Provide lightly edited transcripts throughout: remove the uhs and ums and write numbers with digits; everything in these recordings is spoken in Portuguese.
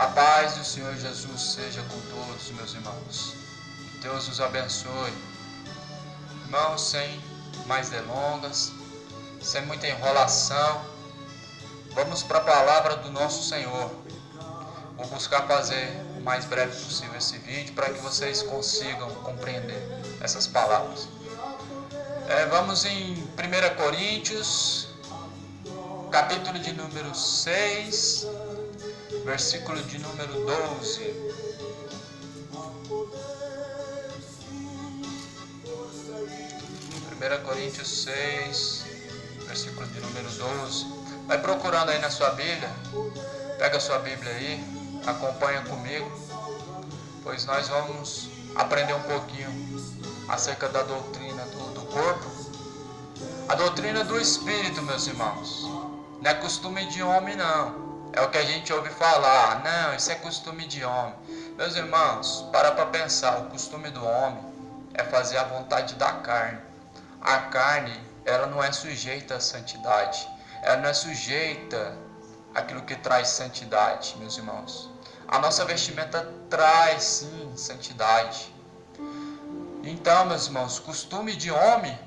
A paz do Senhor Jesus seja com todos, meus irmãos. Que Deus os abençoe. Irmãos, sem mais delongas, sem muita enrolação, vamos para a palavra do nosso Senhor. Vou buscar fazer o mais breve possível esse vídeo para que vocês consigam compreender essas palavras. Vamos em 1 Coríntios, capítulo de número 6, versículo de número 12. 1 Coríntios 6, versículo de número 12. Vai procurando aí na sua Bíblia. Pega a sua Bíblia aí, acompanha comigo, pois nós vamos aprender um pouquinho acerca da doutrina do corpo. A doutrina do Espírito, meus irmãos. Não é costume de homem, não. É o que a gente ouve falar. Não, isso é costume de homem. Meus irmãos, para pensar. O costume do homem é fazer a vontade da carne. A carne, ela não é sujeita à santidade. Ela não é sujeita àquilo que traz santidade, meus irmãos. A nossa vestimenta traz, sim, santidade. Então, meus irmãos, costume de homem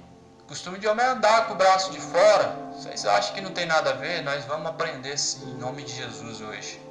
é andar com o braço de fora. Vocês acham que não tem nada a ver? Nós vamos aprender sim, em nome de Jesus hoje.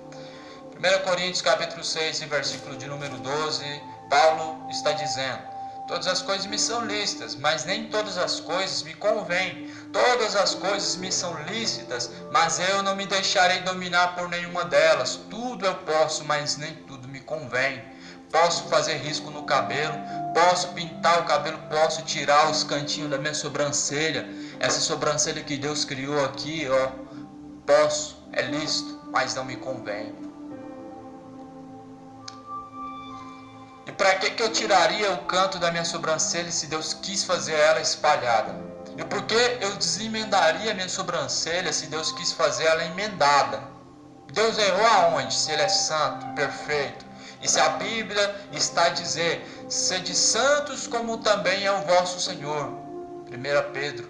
1 Coríntios capítulo 6, versículo de número 12, Paulo está dizendo: todas as coisas me são lícitas, mas nem todas as coisas me convêm. Todas as coisas me são lícitas, mas eu não me deixarei dominar por nenhuma delas. Tudo eu posso, mas nem tudo me convém. Posso fazer risco no cabelo, posso pintar o cabelo, posso tirar os cantinhos da minha sobrancelha. Essa sobrancelha que Deus criou aqui, posso, é lícito, mas não me convém. E para que eu tiraria o canto da minha sobrancelha se Deus quis fazer ela espalhada? E por que eu desemendaria a minha sobrancelha se Deus quis fazer ela emendada? Deus errou aonde? Se Ele é santo, perfeito. E se a Bíblia está a dizer: sede santos como também é o vosso Senhor. 1 Pedro,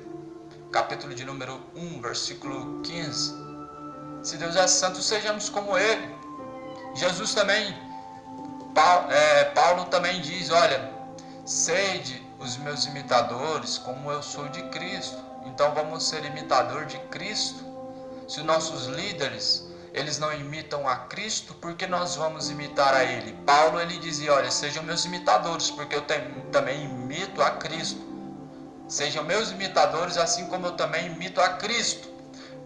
capítulo de número 1, versículo 15. Se Deus é santo, sejamos como Ele. Jesus também, Paulo também diz: olha, sede os meus imitadores como eu sou de Cristo. Então vamos ser imitador de Cristo. Se os nossos líderes, eles não imitam a Cristo, porque nós vamos imitar a Ele? Paulo, ele dizia: olha, sejam meus imitadores, porque eu também imito a Cristo. Sejam meus imitadores, assim como eu também imito a Cristo.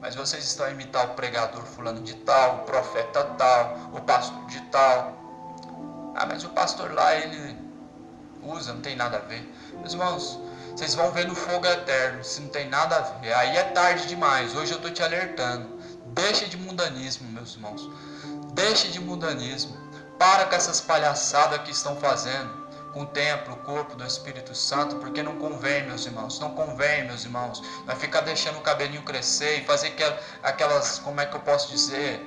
Mas vocês estão a imitar o pregador fulano de tal, o profeta tal, o pastor de tal. Mas o pastor lá, ele usa, não tem nada a ver. Meus irmãos, vocês vão ver no fogo eterno, se não tem nada a ver. Aí é tarde demais, hoje eu estou te alertando. Deixa de mundanismo, meus irmãos. Deixa de mundanismo. Para com essas palhaçadas que estão fazendo com o templo, o corpo do Espírito Santo, porque não convém, meus irmãos. Não convém, meus irmãos. Vai ficar deixando o cabelinho crescer e fazer aquelas, como é que eu posso dizer?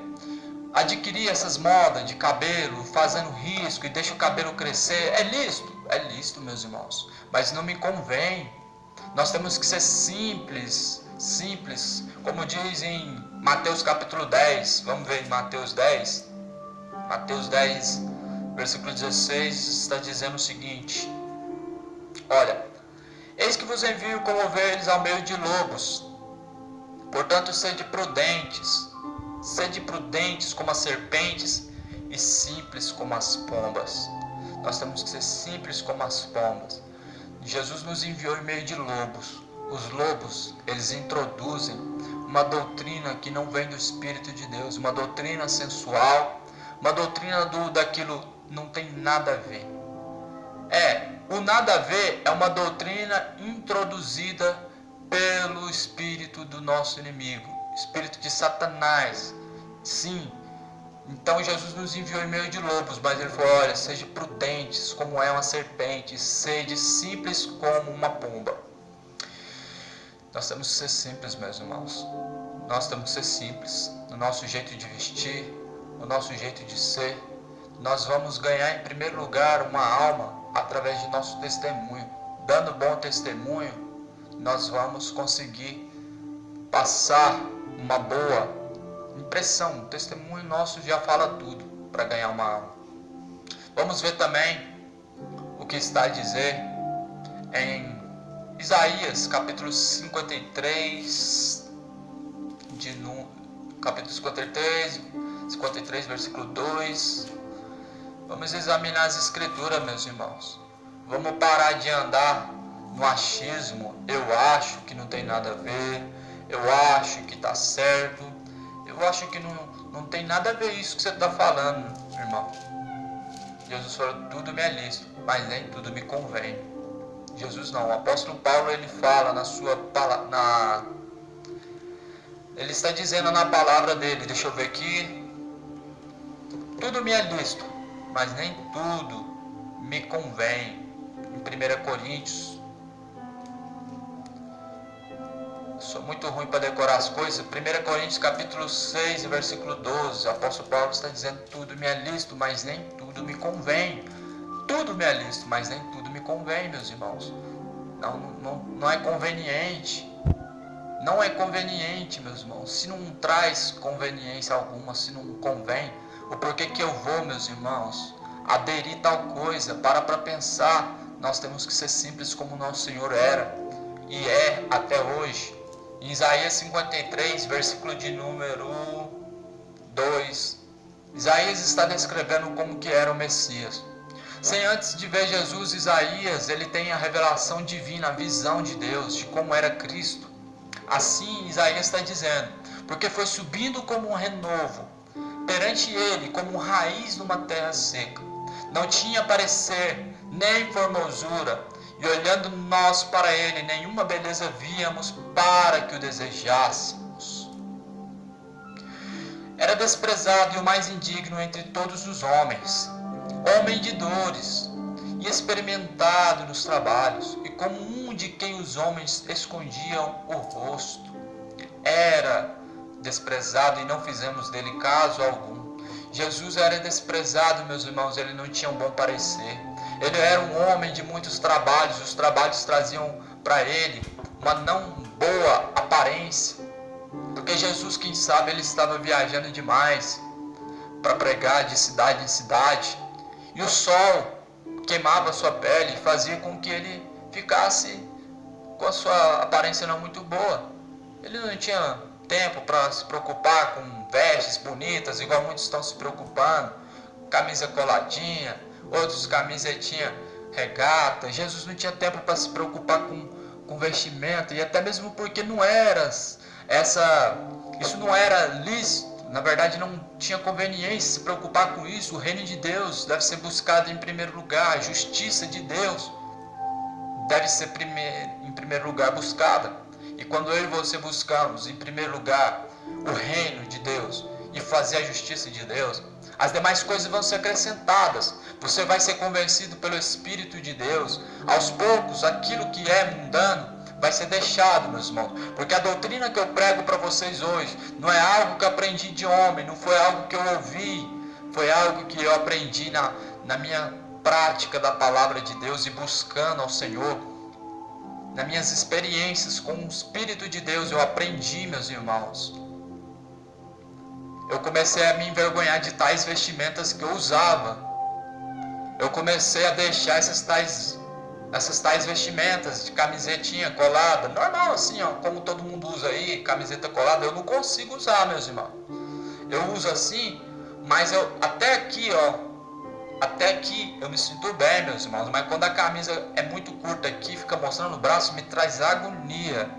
Adquirir essas modas de cabelo, fazendo risco e deixa o cabelo crescer. É lícito, meus irmãos. Mas não me convém. Nós temos que ser simples, como diz em Mateus capítulo 10, vamos ver em Mateus 10, versículo 16, está dizendo o seguinte: olha, eis que vos envio como ovelhas ao meio de lobos, portanto sede prudentes como as serpentes e simples como as pombas. Nós temos que ser simples como as pombas. Jesus nos enviou em meio de lobos. Os lobos, eles introduzem uma doutrina que não vem do Espírito de Deus, uma doutrina sensual, uma doutrina daquilo não tem nada a ver. O nada a ver é uma doutrina introduzida pelo espírito do nosso inimigo, espírito de Satanás. Sim. Então Jesus nos enviou em meio de lobos, mas Ele falou: olha, sejam prudentes como é uma serpente, sede simples como uma pomba. Nós temos que ser simples, meus irmãos. Nós temos que ser simples no nosso jeito de vestir, no nosso jeito de ser. Nós vamos ganhar em primeiro lugar uma alma através de nosso testemunho. Dando bom testemunho, nós vamos conseguir passar uma boa impressão. O testemunho nosso já fala tudo. para ganhar uma alma. Vamos ver também o que está a dizer em Isaías, capítulo 53, capítulo 53, versículo 2. Vamos examinar as escrituras, meus irmãos. Vamos parar de andar no achismo. Eu acho que não tem nada a ver. Eu acho que está certo. Eu acho que não tem nada a ver isso que você está falando, irmão. Jesus falou, tudo me é lícito, mas nem tudo me convém. Jesus não. O apóstolo Paulo, ele fala ele está dizendo na palavra dele, deixa eu ver aqui. Tudo me é lícito, mas nem tudo me convém. Em 1 Coríntios, sou muito ruim para decorar as coisas. 1 Coríntios capítulo 6, versículo 12, o apóstolo Paulo está dizendo, tudo me é lícito, mas nem tudo me convém. Tudo me é lícito, mas nem tudo me convém, meus irmãos. Não é conveniente. Não é conveniente, meus irmãos. Se não traz conveniência alguma, se não convém, o porquê que eu vou, meus irmãos, aderir tal coisa? Para pensar. Nós temos que ser simples como o nosso Senhor era e é até hoje. Em Isaías 53, versículo de número 2, Isaías está descrevendo como que era o Messias. Sem antes de ver Jesus, Isaías, ele tem a revelação divina, a visão de Deus, de como era Cristo. Assim, Isaías está dizendo, porque foi subindo como um renovo, perante ele, como raiz numa terra seca. Não tinha parecer, nem formosura, e olhando nós para ele, nenhuma beleza víamos para que o desejássemos. Era desprezado e o mais indigno entre todos os homens, homem de dores, e experimentado nos trabalhos, e como um de quem os homens escondiam o rosto. Era desprezado e não fizemos dele caso algum. Jesus era desprezado, meus irmãos, ele não tinha um bom parecer. Ele era um homem de muitos trabalhos, os trabalhos traziam para ele uma não boa aparência. Porque Jesus, quem sabe, ele estava viajando demais para pregar de cidade em cidade. E o sol queimava a sua pele e fazia com que ele ficasse com a sua aparência não muito boa. Ele não tinha tempo para se preocupar com vestes bonitas, igual muitos estão se preocupando, camisa coladinha, outros camisetinha regata. Jesus não tinha tempo para se preocupar com vestimenta, e até mesmo porque isso não era lícito. Na verdade, não tinha conveniência se preocupar com isso. O reino de Deus deve ser buscado em primeiro lugar, a justiça de Deus deve ser em primeiro lugar buscada. E quando eu e você buscamos em primeiro lugar o reino de Deus e fazer a justiça de Deus, as demais coisas vão ser acrescentadas. Você vai ser convencido pelo Espírito de Deus. Aos poucos, aquilo que é mundano vai ser deixado, meus irmãos. Porque a doutrina que eu prego para vocês hoje não é algo que eu aprendi de homem, não foi algo que eu ouvi, foi algo que eu aprendi na minha prática da palavra de Deus e buscando ao Senhor. Nas minhas experiências com o Espírito de Deus, eu aprendi, meus irmãos. Eu comecei a me envergonhar de tais vestimentas que eu usava. Eu comecei a deixar essas tais vestimentas de camisetinha colada, normal assim, ó, como todo mundo usa aí, camiseta colada. Eu não consigo usar, meus irmãos. Eu uso assim, mas até aqui eu me sinto bem, meus irmãos. Mas quando a camisa é muito curta aqui, fica mostrando o braço, me traz agonia.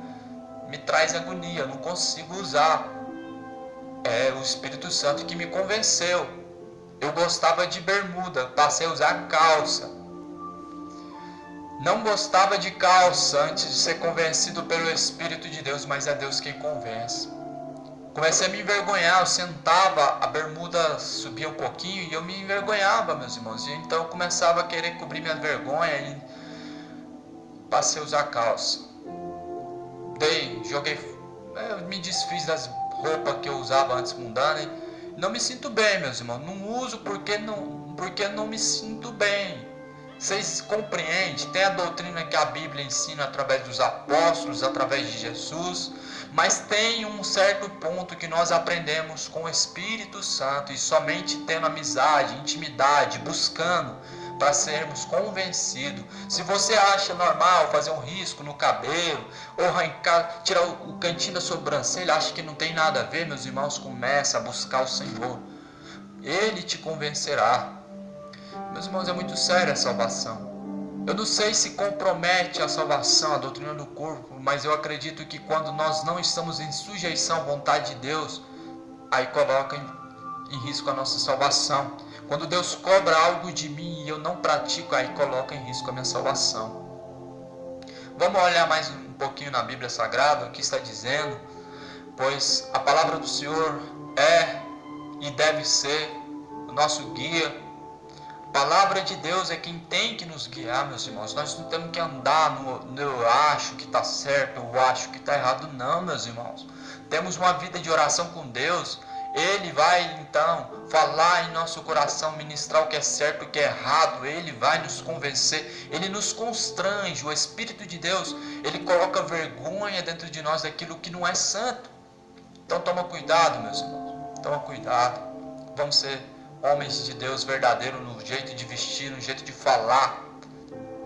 Eu não consigo usar. É o Espírito Santo que me convenceu. Eu gostava de bermuda, passei a usar calça. Não gostava de calça antes de ser convencido pelo Espírito de Deus, mas é Deus quem convence. Comecei a me envergonhar, eu sentava, a bermuda subia um pouquinho e eu me envergonhava, meus irmãos. E então eu começava a querer cobrir minha vergonha e passei a usar calça. Eu me desfiz das roupas que eu usava antes mundanas. Não me sinto bem, meus irmãos. Não uso porque não me sinto bem. Vocês compreendem? Tem a doutrina que a Bíblia ensina através dos apóstolos, através de Jesus. Mas tem um certo ponto que nós aprendemos com o Espírito Santo, e somente tendo amizade, intimidade, buscando para sermos convencidos. Se você acha normal fazer um risco no cabelo, ou arrancar, tirar o cantinho da sobrancelha, acha que não tem nada a ver, meus irmãos, começa a buscar o Senhor. Ele te convencerá. Meus irmãos, é muito séria a salvação. Eu não sei se compromete a salvação, a doutrina do corpo, mas eu acredito que quando nós não estamos em sujeição à vontade de Deus, aí coloca em risco a nossa salvação. Quando Deus cobra algo de mim e eu não pratico, aí coloca em risco a minha salvação. Vamos olhar mais um pouquinho na Bíblia Sagrada, o que está dizendo, pois a palavra do Senhor é e deve ser o nosso guia. A palavra de Deus é quem tem que nos guiar, meus irmãos. Nós não temos que andar no eu acho que está certo, eu acho que está errado, não, meus irmãos. Temos uma vida de oração com Deus. Ele vai então falar em nosso coração, ministrar o que é certo, o que é errado. Ele vai nos convencer, ele nos constrange. O Espírito de Deus, ele coloca vergonha dentro de nós daquilo que não é santo. Então toma cuidado, meus irmãos, toma cuidado. Vamos ser homens de Deus verdadeiros no jeito de vestir, no jeito de falar.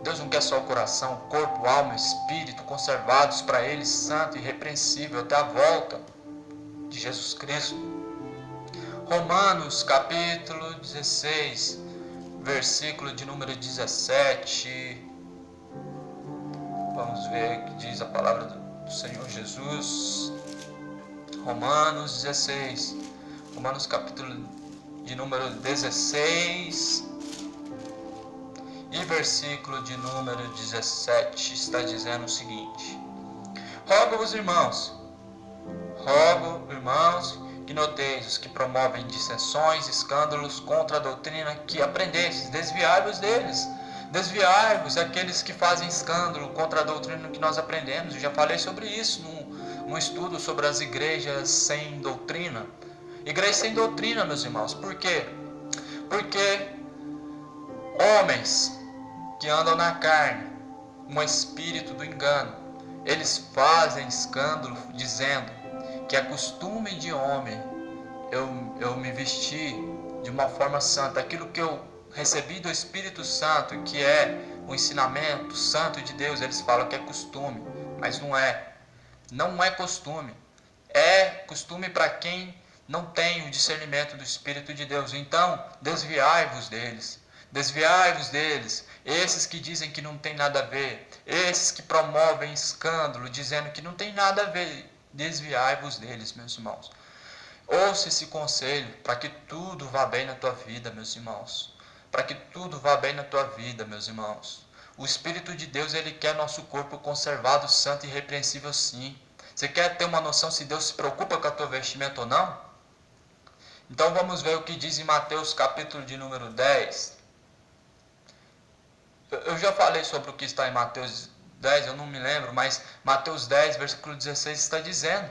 Deus não quer só o coração, o corpo, alma, espírito conservados para Ele, santo e irrepreensível até a volta de Jesus Cristo. Romanos capítulo 16, versículo de número 17. Vamos ver o que diz a palavra do Senhor Jesus. Romanos 16. Romanos capítulo de número 16 e versículo de número 17 está dizendo o seguinte: rogo-vos, irmãos, que noteis os que promovem dissensões, escândalos contra a doutrina que aprendestes, desviai-vos deles. Desviai-vos aqueles que fazem escândalo contra a doutrina que nós aprendemos. Eu já falei sobre isso num estudo sobre as igrejas sem doutrina. Igreja sem doutrina, meus irmãos. Por quê? Porque homens que andam na carne, um espírito do engano, eles fazem escândalo dizendo que é costume de homem eu me vestir de uma forma santa. Aquilo que eu recebi do Espírito Santo, que é o ensinamento santo de Deus, eles falam que é costume, mas não é. Não é costume. É costume para quem não tem o discernimento do Espírito de Deus. Então, desviai-vos deles. Desviai-vos deles. Esses que dizem que não tem nada a ver. Esses que promovem escândalo, dizendo que não tem nada a ver. Desviai-vos deles, meus irmãos. Ouça esse conselho para que tudo vá bem na tua vida, meus irmãos. Para que tudo vá bem na tua vida, meus irmãos. O Espírito de Deus, ele quer nosso corpo conservado, santo e irrepreensível, sim. Você quer ter uma noção se Deus se preocupa com a tua vestimenta ou não? Então vamos ver o que diz em Mateus capítulo de número 10. Eu já falei sobre o que está em Mateus 10, eu não me lembro, mas Mateus 10, versículo 16 está dizendo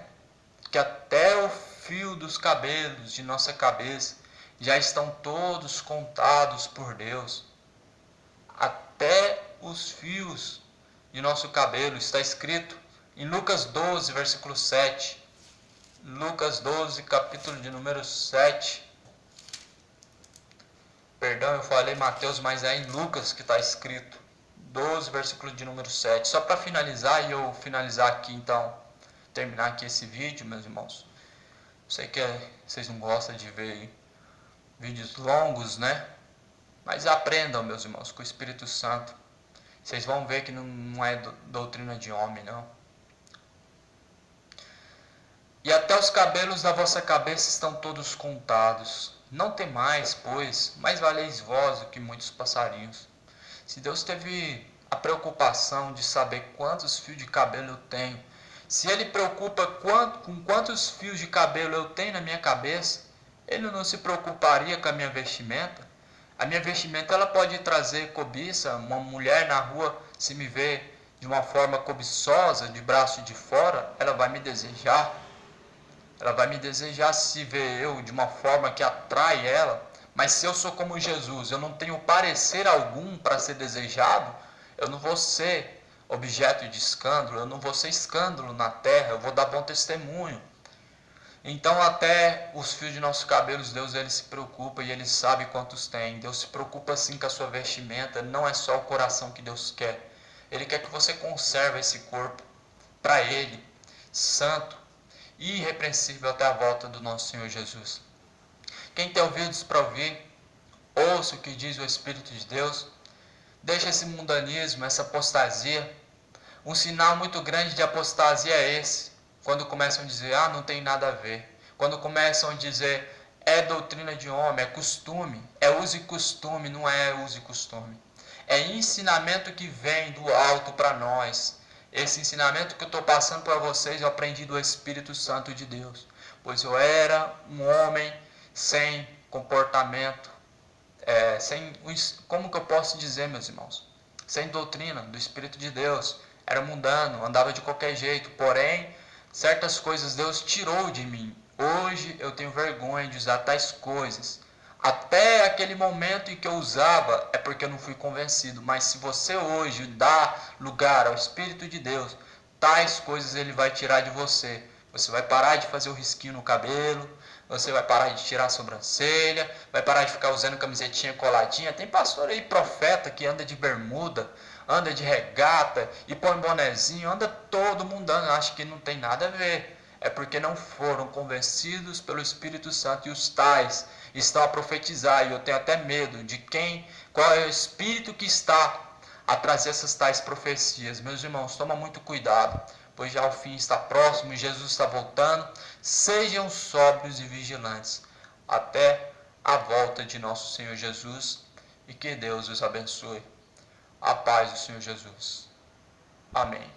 que até o fio dos cabelos de nossa cabeça já estão todos contados por Deus. Até os fios de nosso cabelo, está escrito em Lucas 12, versículo 7. Lucas 12, capítulo de número 7. Perdão, eu falei Mateus, mas é em Lucas que está escrito. 12, versículo de número 7. Só para finalizar, e eu finalizar aqui então, terminar aqui esse vídeo, meus irmãos. Sei que vocês não gostam de ver vídeos longos, né? Mas aprendam, meus irmãos, com o Espírito Santo. Vocês vão ver que não é doutrina de homem, não. E até os cabelos da vossa cabeça estão todos contados. Não temais, pois, mais valeis vós do que muitos passarinhos. Se Deus teve a preocupação de saber quantos fios de cabelo eu tenho, se Ele preocupa com quantos fios de cabelo eu tenho na minha cabeça, Ele não se preocuparia com a minha vestimenta? A minha vestimenta, ela pode trazer cobiça. Uma mulher na rua, se me vê de uma forma cobiçosa, de braço de fora, ela vai me desejar. Ela vai me desejar se ver eu de uma forma que atrai ela. Mas se eu sou como Jesus, eu não tenho parecer algum para ser desejado, eu não vou ser objeto de escândalo, eu não vou ser escândalo na terra, eu vou dar bom testemunho. Então até os fios de nossos cabelos, Deus ele se preocupa e ele sabe quantos tem. Deus se preocupa sim com a sua vestimenta, não é só o coração que Deus quer. Ele quer que você conserve esse corpo para Ele, santo e irrepreensível até a volta do nosso Senhor Jesus. Quem tem ouvidos para ouvir, ouça o que diz o Espírito de Deus. Deixa esse mundanismo, essa apostasia. Um sinal muito grande de apostasia é esse. Quando começam a dizer, não tem nada a ver. Quando começam a dizer, é doutrina de homem, é costume. É uso e costume, não é uso e costume. É ensinamento que vem do alto para nós. Esse ensinamento que eu estou passando para vocês, eu aprendi do Espírito Santo de Deus. Pois eu era um homem sem comportamento, como que eu posso dizer, meus irmãos? Sem doutrina do Espírito de Deus. Era mundano, andava de qualquer jeito. Porém, certas coisas Deus tirou de mim. Hoje eu tenho vergonha de usar tais coisas. Até aquele momento em que eu usava, é porque eu não fui convencido. Mas se você hoje dá lugar ao Espírito de Deus, tais coisas ele vai tirar de você. Você vai parar de fazer o risquinho no cabelo, você vai parar de tirar a sobrancelha, vai parar de ficar usando camisetinha coladinha. Tem pastor aí, profeta, que anda de bermuda, anda de regata e põe bonezinho, anda todo mundano, acha que não tem nada a ver. É porque não foram convencidos pelo Espírito Santo, e os tais estão a profetizar, e eu tenho até medo de qual é o espírito que está a trazer essas tais profecias. Meus irmãos, toma muito cuidado, pois já o fim está próximo e Jesus está voltando. Sejam sóbrios e vigilantes até a volta de nosso Senhor Jesus, e que Deus os abençoe. A paz do Senhor Jesus. Amém.